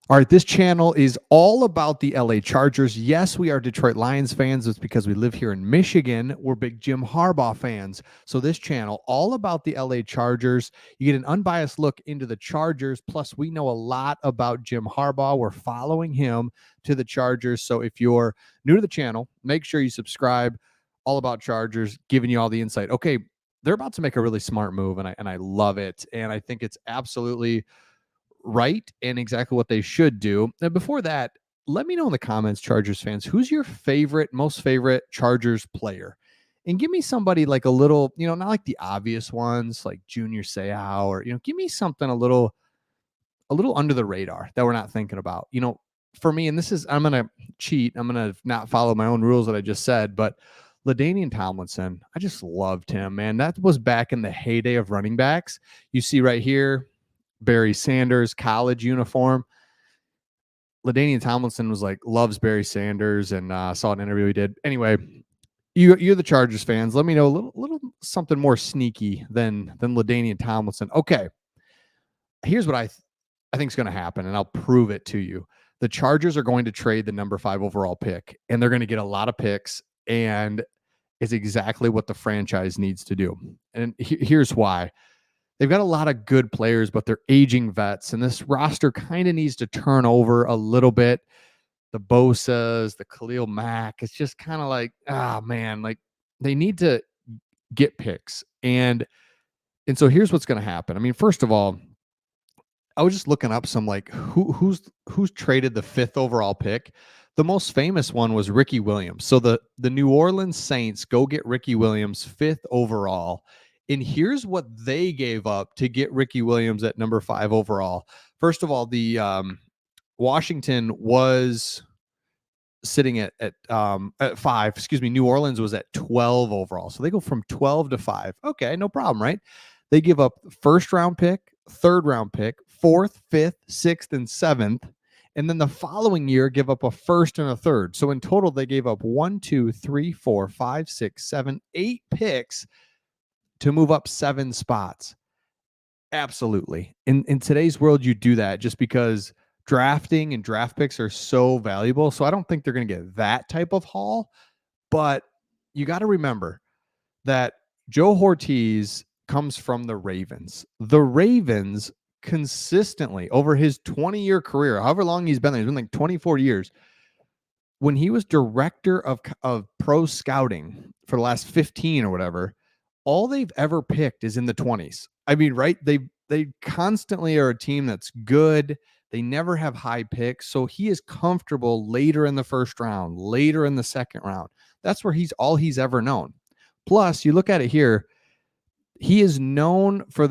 All right, this channel is all about the LA Chargers. Yes, we are Detroit Lions fans. It's because we live here in Michigan. We're big Jim Harbaugh fans. So this channel, all about the LA Chargers. You get an unbiased look into the Chargers. Plus, we know a lot about Jim Harbaugh. We're following him to the Chargers. So if you're new to the channel, make sure you subscribe. All about Chargers, giving you all the insight. Okay, they're about to make a really smart move, and I love it. And I think it's absolutely right and exactly what they should do. And before that, let me know in the comments, Chargers fans, who's your most favorite Chargers player? And give me somebody like a little, not like the obvious ones like Junior Seau, or give me something a little under the radar that we're not thinking about. For me, and this is, I'm gonna cheat. I'm gonna not follow my own rules that I just said, but LaDainian Tomlinson, I just loved him, man. That was back in the heyday of running backs. You see right here, Barry Sanders college uniform. LaDainian Tomlinson was like loves Barry Sanders, and saw an interview he did. Anyway, you're the Chargers fans. Let me know a little something more sneaky than LaDainian Tomlinson. Okay, here's what I think is going to happen, and I'll prove it to you. The Chargers are going to trade the number 5 overall pick, and they're going to get a lot of picks, and it's exactly what the franchise needs to do. And here's why. They've got a lot of good players, but they're aging vets, and this roster kind of needs to turn over a little bit. The Bosas, the Khalil Mack, it's just kind of like, man, like they need to get picks. And so here's what's going to happen. I mean, first of all, I was just looking up some like who's traded the 5th overall pick. The most famous one was Ricky Williams. So the New Orleans Saints go get Ricky Williams 5th overall. And here's what they gave up to get Ricky Williams at number 5 overall. First of all, the Washington was sitting at 5. Excuse me, New Orleans was at 12 overall. So they go from 12 to 5. Okay, no problem, right? They give up first round pick, third round pick, 4th, 5th, 6th, and 7th. And then the following year, give up a first and a third. So in total, they gave up 1, 2, 3, 4, 5, 6, 7, 8 picks to move up 7 spots. Absolutely. In today's world, you do that just because drafting and draft picks are so valuable. So I don't think they're going to get that type of haul. But you got to remember that Joe Hortiz comes from the Ravens. The Ravens consistently over his 20-year career, however long he's been there, he's been like 24 years. When he was director of pro scouting for the last 15 or whatever, all they've ever picked is in the 20s. I mean, right? They constantly are a team that's good. They never have high picks. So he is comfortable later in the first round, later in the second round. That's where he's ever known. Plus, you look at it here, he is known for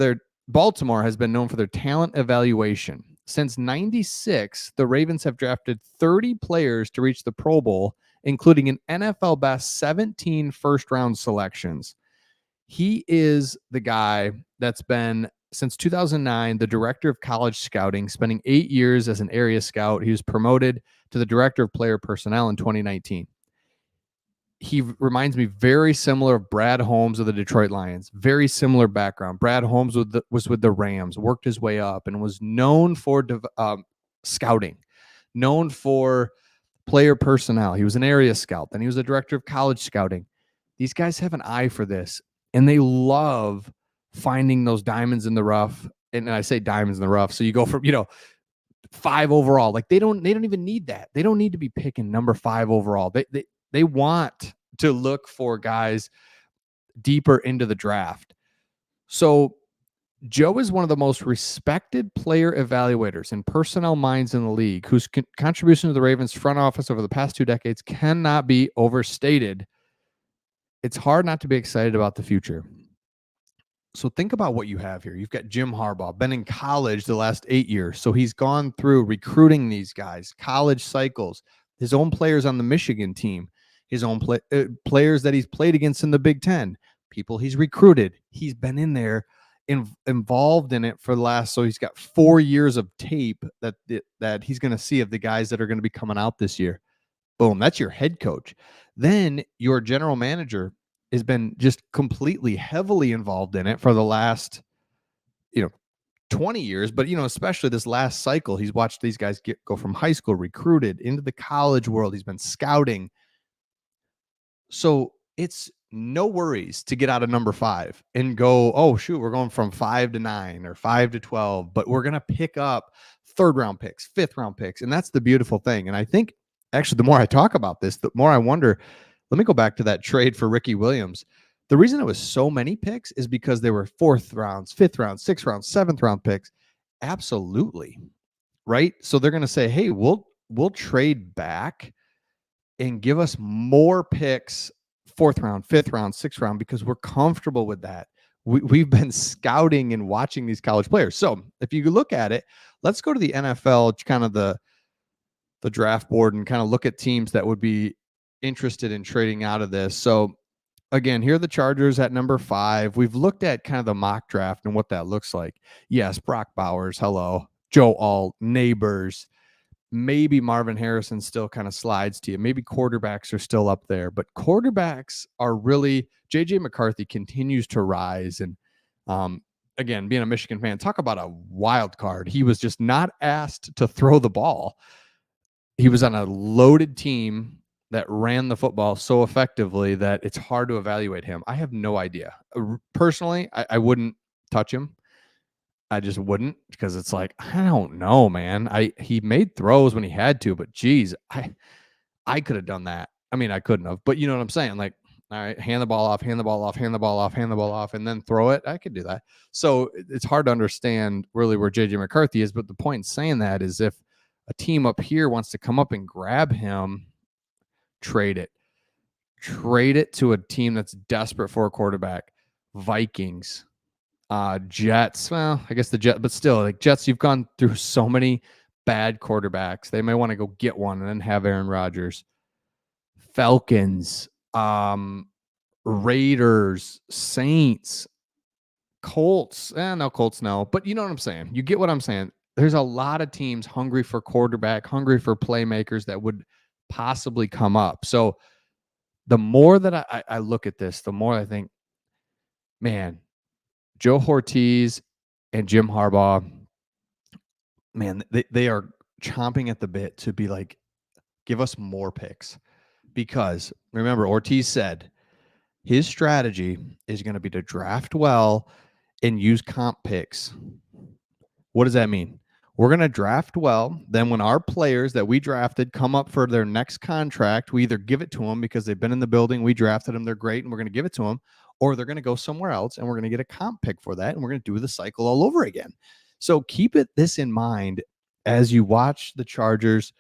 Baltimore has been known for their talent evaluation. Since 96, the Ravens have drafted 30 players to reach the Pro Bowl, including an NFL best 17 first round selections. He is the guy that's been, since 2009, the director of college scouting, spending 8 years as an area scout. He was promoted to the director of player personnel in 2019. He reminds me very similar of Brad Holmes of the Detroit Lions. Very similar background. Brad Holmes was with the Rams, worked his way up, and was known for scouting, known for player personnel. He was an area scout. Then he was a director of college scouting. These guys have an eye for this, and they love finding those diamonds in the rough. And I say diamonds in the rough. So you go from, 5 overall. Like they don't even need that. They don't need to be picking number 5 overall. They want to look for guys deeper into the draft. So Joe is one of the most respected player evaluators and personnel minds in the league, whose contribution to the Ravens front office over the past 2 decades cannot be overstated. It's hard not to be excited about the future. So think about what you have here. You've got Jim Harbaugh, been in college the last 8 years. So he's gone through recruiting these guys, college cycles, his own players on the Michigan team, his own players that he's played against in the Big Ten, people he's recruited. He's been in there, involved in it for the last, so he's got 4 years of tape that he's going to see of the guys that are going to be coming out this year. Boom, that's your head coach. Then your general manager has been just completely heavily involved in it for the last, 20 years, but especially this last cycle, he's watched these guys go from high school recruited into the college world. He's been scouting. So it's no worries to get out of number 5 and go, oh, shoot, we're going from 5 to 9 or 5 to 12, but we're going to pick up 3rd round picks, 5th round picks. And that's the beautiful thing. And I think actually, the more I talk about this, the more I wonder, let me go back to that trade for Ricky Williams. The reason it was so many picks is because they were 4th rounds, 5th round, 6th round, 7th round picks. Absolutely. Right. So they're going to say, hey, we'll trade back and give us more picks, 4th round, 5th round, 6th round, because we're comfortable with that. We've been scouting and watching these college players. So if you look at it, let's go to the NFL, kind of the draft board, and kind of look at teams that would be interested in trading out of this. So again, here are the Chargers at number 5. We've looked at kind of the mock draft and what that looks like. Yes, Brock Bowers, hello. Joe Alt, Neighbors. Maybe Marvin Harrison still kind of slides to you. Maybe quarterbacks are still up there, but quarterbacks are really, JJ McCarthy continues to rise. And again, being a Michigan fan, talk about a wild card. He was just not asked to throw the ball. He was on a loaded team that ran the football so effectively that it's hard to evaluate him. I have no idea. Personally, I wouldn't touch him. I just wouldn't, because it's like, I don't know, man. He made throws when he had to, but geez, I could have done that. I mean, I couldn't have, but you know what I'm saying? Like, all right, hand the ball off, hand the ball off, hand the ball off, hand the ball off, and then throw it. I could do that. So it's hard to understand really where JJ McCarthy is. But the point in saying that is, if a team up here wants to come up and grab him, trade it. Trade it to a team that's desperate for a quarterback. Vikings. Jets, well, I guess the Jets, but still, like Jets, you've gone through so many bad quarterbacks. They may want to go get one and then have Aaron Rodgers. Falcons, Raiders, Saints, Colts. No, Colts, no. But you know what I'm saying. You get what I'm saying. There's a lot of teams hungry for quarterback, hungry for playmakers that would possibly come up. So the more that I look at this, the more I think, man, Joe Hortiz and Jim Harbaugh, man, they are chomping at the bit to be like, give us more picks. Because remember, Ortiz said his strategy is going to be to draft well and use comp picks. What does that mean? We're going to draft well. Then when our players that we drafted come up for their next contract, we either give it to them because they've been in the building, we drafted them, they're great, and we're going to give it to them, or they're going to go somewhere else and we're going to get a comp pick for that, and we're going to do the cycle all over again. So keep this in mind as you watch the Chargers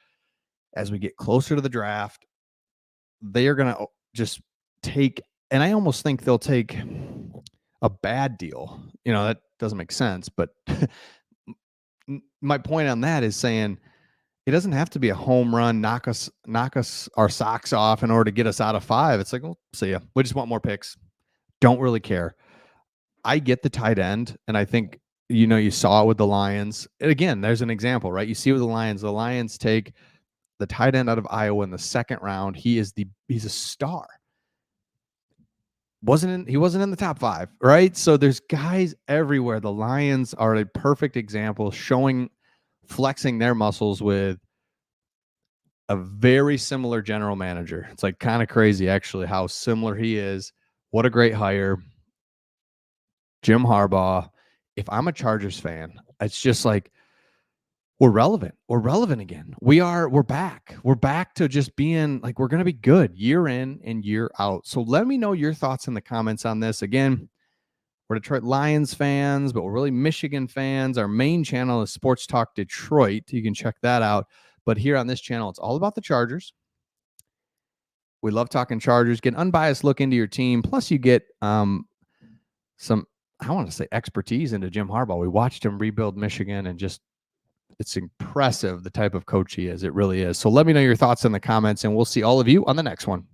as we get closer to the draft. They are going to just take, and I almost think they'll take a bad deal. That doesn't make sense, but my point on that is saying it doesn't have to be a home run, knock us our socks off in order to get us out of 5. It's like, well, see ya. We just want more picks. Don't really care. I get the tight end, and I think you saw it with the Lions. And again, there's an example, right? You see with the Lions. The Lions take the tight end out of Iowa in the 2nd round. He's a star. He wasn't in the top 5, right? So there's guys everywhere. The Lions are a perfect example, flexing their muscles with a very similar general manager. It's like kind of crazy, actually, how similar he is. What a great hire. Jim Harbaugh. If I'm a Chargers fan, it's just like, we're relevant. We're relevant again. We're back. We're back to just being like, we're going to be good year in and year out. So let me know your thoughts in the comments on this. Again, we're Detroit Lions fans, but we're really Michigan fans. Our main channel is Sports Talk Detroit. You can check that out. But here on this channel, it's all about the Chargers. We love talking Chargers, get an unbiased look into your team. Plus you get some, I want to say, expertise into Jim Harbaugh. We watched him rebuild Michigan, and just, it's impressive the type of coach he is. It really is. So let me know your thoughts in the comments, and we'll see all of you on the next one.